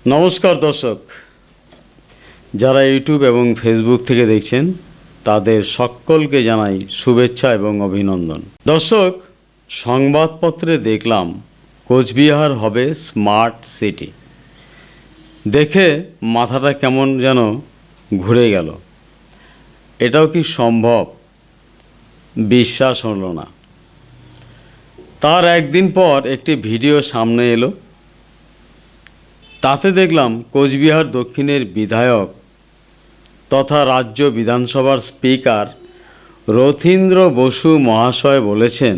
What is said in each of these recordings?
নমস্কার দর্শক, যারা ইউটিউব এবং ফেসবুক থেকে দেখছেন তাদের সকলকে জানাই শুভেচ্ছা এবং অভিনন্দন। দর্শক, সংবাদপত্রে দেখলাম কোচবিহার হবে স্মার্ট সিটি। দেখে মাথাটা কেমন যেন ঘুরে গেল। এটাও কি সম্ভব? বিশ্বাস হলো না। তার একদিন পর একটি ভিডিও সামনে এলো। তাতে দেখলাম কোচবিহার দক্ষিণের বিধায়ক তথা রাজ্য বিধানসভার স্পিকার রথীন্দ্র বসু মহাশয় বলেছেন,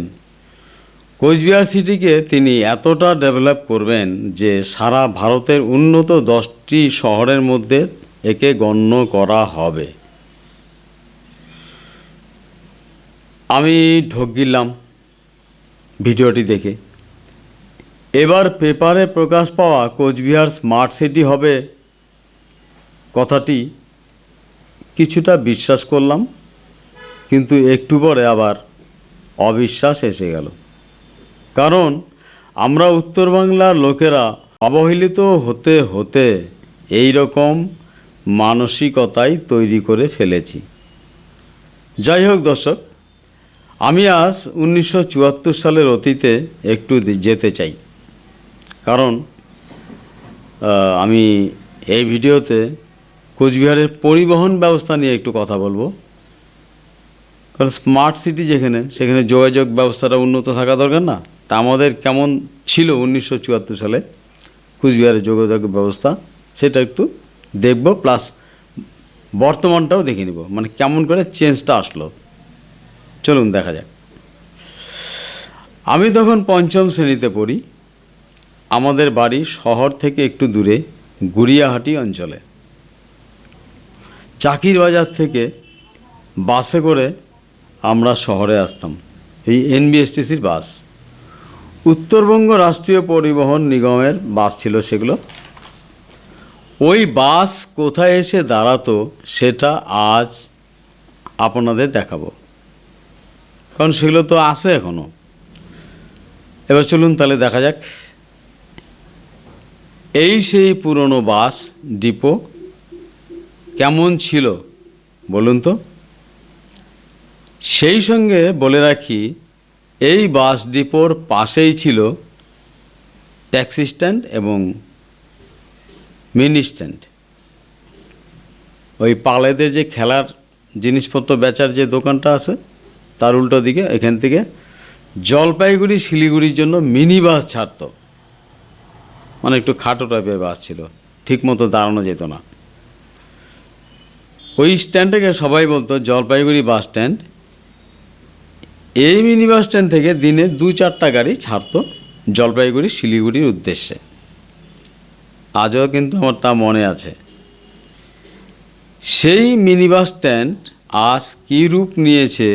কোচবিহার সিটিকে তিনি এতটা ডেভেলপ করবেন যে সারা ভারতের উন্নত 10টি শহরের মধ্যে একে গণ্য করা হবে। আমি ঢোক গিললাম ভিডিওটি দেখে। এবার পেপারে প্রকাশ পাওয়া কোচবিহার স্মার্ট সিটি হবে কথাটি কিছুটা বিশ্বাস করলাম, কিন্তু একটু পরে আবার অবিশ্বাস এসে গেল। কারণ আমরা উত্তর বাংলার লোকেরা অবহেলিত হতে হতে এই রকম মানসিকতাই তৈরি করে ফেলেছি। যাই হোক দর্শক, আমি আজ 1974 সালের অতীতে একটু যেতে চাই। কারণ আমি এই ভিডিওতে কোচবিহারের পরিবহন ব্যবস্থা নিয়ে একটু কথা বলবো। কারণ স্মার্ট সিটি যেখানে, সেখানে যোগাযোগ ব্যবস্থাটা উন্নত থাকা দরকার না? তা আমাদের কেমন ছিল 1974 সালে কোচবিহারের যোগাযোগ ব্যবস্থা, সেটা একটু দেখব, প্লাস বর্তমানটাও দেখে নিব, মানে কেমন করে চেঞ্জটা আসলো। চলুন দেখা যাক। আমি তখন 5ম শ্রেণীতে পড়ি। আমাদের বাড়ি শহর থেকে একটু দূরে গুড়িয়াহাটি অঞ্চলে। চাকির বাজার থেকে বাসে করে আমরা শহরে আসতাম, এই এনবিএসটিসির বাস। উত্তরবঙ্গ রাষ্ট্রীয় পরিবহন নিগমের বাস ছিল সেগুলো। ওই বাস কোথায় এসে দাঁড়াতো সেটা আজ আপনাদের দেখাবো, কারণ সেগুলো তো আছে এখনও। এবার চলুন তাহলে দেখা যাক। এই সেই পুরনো বাস ডিপো কেমন ছিল বলুন তো। সেই সঙ্গে বলে রাখি, এই বাস ডিপোর পাশেই ছিল ট্যাক্সি স্ট্যান্ড এবং মিনি স্ট্যান্ড। ওই পালেদের যে খেলার জিনিসপত্র বেচার যে দোকানটা আছে তার উল্টো দিকে, এখান থেকে জলপাইগুড়ি শিলিগুড়ির জন্য মিনি বাস ছাড়তো। মানে একটু খাটো টাইপের বাস ছিল, ঠিক মতো দাঁড়ানো যেত না। ওই স্ট্যান্ডটাকে সবাই বলতো জলপাইগুড়ি বাস স্ট্যান্ড। এই মিনি বাস স্ট্যান্ড থেকে দিনে 2-4টা গাড়ি ছাড়তো জলপাইগুড়ি শিলিগুড়ির উদ্দেশ্যে। আজও কিন্তু আমার তা মনে আছে। সেই মিনি বাস স্ট্যান্ড আজ কী রূপ নিয়েছে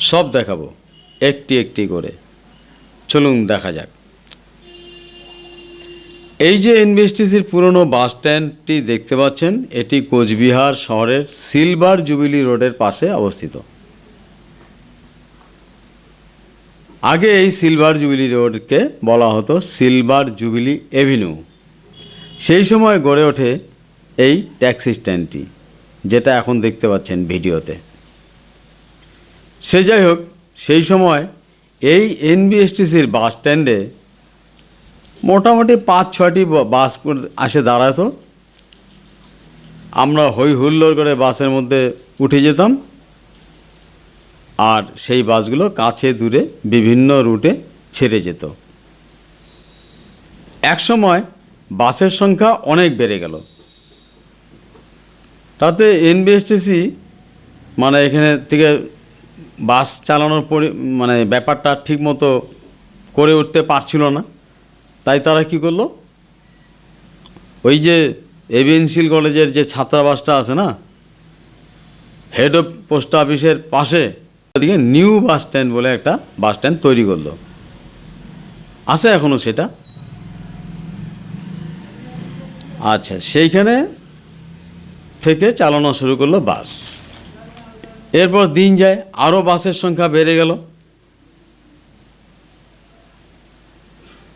সব দেখাবো একটি একটি করে। চলুন দেখা যাক। এই যে এনবিএসটিসির পুরনো বাস স্ট্যান্ডটি দেখতে পাচ্ছেন, এটি কোচবিহার শহরের সিলভার জুবিলি রোডের পাশে অবস্থিত। আগে এই সিলভার জুবিলি রোডকে বলা হতো সিলভার জুবিলি এভিনিউ। সেই সময় গড়ে ওঠে এই ট্যাক্সি স্ট্যান্ডটি, যেটা এখন দেখতে পাচ্ছেন ভিডিওতে। সে যাই হোক, সেই সময় এই এনবিএসটিসির বাস স্ট্যান্ডে মোটামুটি 5-6টি বাস আসে দাঁড়াতো। আমরা হই হুল্লোড় করে বাসের মধ্যে উঠে যেতাম, আর সেই বাসগুলো কাছে দূরে বিভিন্ন রুটে ছেড়ে যেত। একসময় বাসের সংখ্যা অনেক বেড়ে গেল। তাতে এনবিএসটিসি মানে এখানে থেকে বাস চালানোর মানে ব্যাপারটা ঠিকমতো করে উঠতে পারছিল না। তাই তারা কি করলো, ওই যে এভিএনসিল কলেজের যে ছাত্রাবাসটা আছে না, হেড অফ পোস্ট অফিসের পাশে ওদিকে নিউ বাস স্ট্যান্ড বলে একটা বাস স্ট্যান্ড তৈরি করলো। আছে এখনও সেটা। আচ্ছা, সেইখানে থেকে চালানো শুরু করলো বাস। এরপর দিন যায়, আরও বাসের সংখ্যা বেড়ে গেল।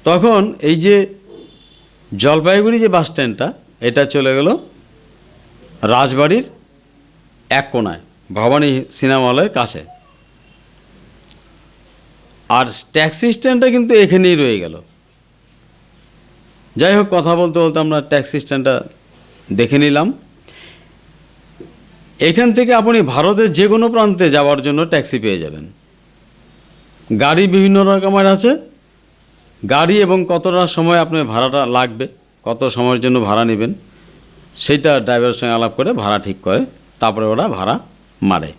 তখন এই যে জলপাইগুড়ি যে বাস স্ট্যান্ডটা, এটা চলে গেল রাজবাড়ির এক কোণায়, ভবানী সিনেমা হলের কাছে। আর ট্যাক্সি স্ট্যান্ডটা কিন্তু এখানেই রয়ে গেল। যাই হোক, কথা বলতে বলতে আমরা ট্যাক্সি স্ট্যান্ডটা দেখে নিলাম। এখান থেকে আপনি ভারতের যে কোনো প্রান্তে যাওয়ার জন্য ট্যাক্সি পেয়ে যাবেন। গাড়ি বিভিন্ন রকমের আছে। গাড়ি এবং কতটা সময় আপনার ভাড়াটা লাগবে, কত সময়ের জন্য ভাড়া নেবেন, সেইটা ড্রাইভারের সঙ্গে আলাপ করে ভাড়া ঠিক করে তারপরে ওরা ভাড়া মারে।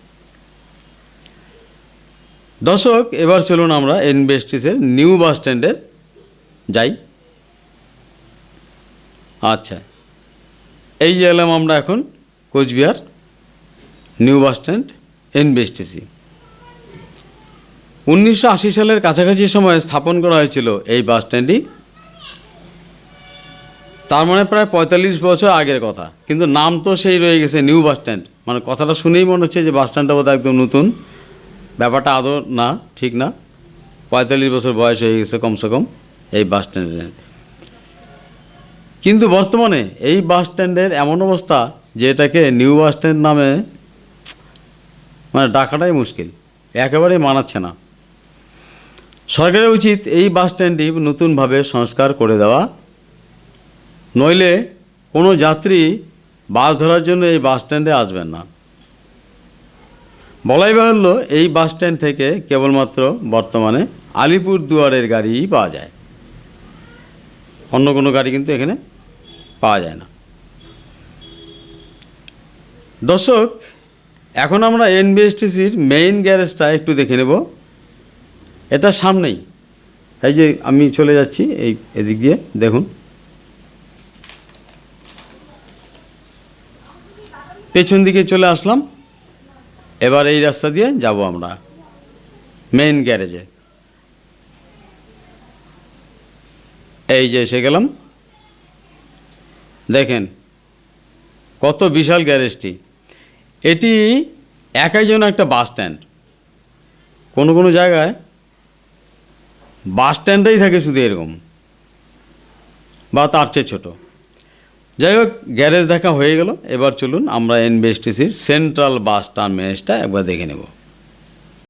দর্শক, এবার চলুন আমরা এনবিএসটিসির নিউ বাস স্ট্যান্ডে যাই। আচ্ছা, এই যে এলাম আমরা এখন Coochbehar new bus stand NBSTC. 1980 সালের কাছাকাছি সময়ে স্থাপন করা হয়েছিল এই বাস স্ট্যান্ডটি। তার মানে প্রায় 45 বছর আগের কথা, কিন্তু নাম তো সেই রয়ে গেছে নিউ বাস স্ট্যান্ড। মানে কথাটা শুনেই মনে হচ্ছে যে বাস স্ট্যান্ডটা বোধহয় একদম নতুন। ব্যাপারটা আদৌ না, ঠিক না। 45 বছর বয়স হয়ে গেছে কমসে কম এই বাস স্ট্যান্ডের। কিন্তু বর্তমানে এই বাস স্ট্যান্ডের এমন অবস্থা যে এটাকে নিউ বাস স্ট্যান্ড নামে মানে ডাকাটাই মুশকিল, একেবারেই মানাচ্ছে না। সরকারের উচিত এই বাস স্ট্যান্ডটি নতুনভাবে সংস্কার করে দেওয়া, নইলে কোনো যাত্রী বাস ধরার জন্য এই বাস স্ট্যান্ডে আসবেন না। বলাই বাহুল্য, এই বাস স্ট্যান্ড থেকে কেবলমাত্র বর্তমানে আলিপুরদুয়ারের গাড়িই পাওয়া যায়, অন্য কোনো গাড়ি কিন্তু এখানে পাওয়া যায় না। দর্শক, এখন আমরা এনবিএসটিসির মেইন গ্যারেজটা একটু দেখে নেব। এটা সামনেই, এই যে আমি চলে যাচ্ছি এদিক দিয়ে, দেখুন পেছন দিকে চলে আসলাম। এবার এই রাস্তা দিয়ে যাব আমরা মেইন গ্যারেজে। এই যে এসে গেলাম, দেখেন কত বিশাল গ্যারেজটি। এটি একাই যেন একটা বাস স্ট্যান্ড। কোনো কোনো জায়গায় বাস স্ট্যান্ডেই থাকে শুধু এরকম, বা তার চেয়ে ছোটো। যাই হোক, গ্যারেজ দেখা হয়ে গেল। এবার চলুন আমরা এনবিএসটিসির সেন্ট্রাল বাস টার্মিনাসটা একবার দেখে নেব।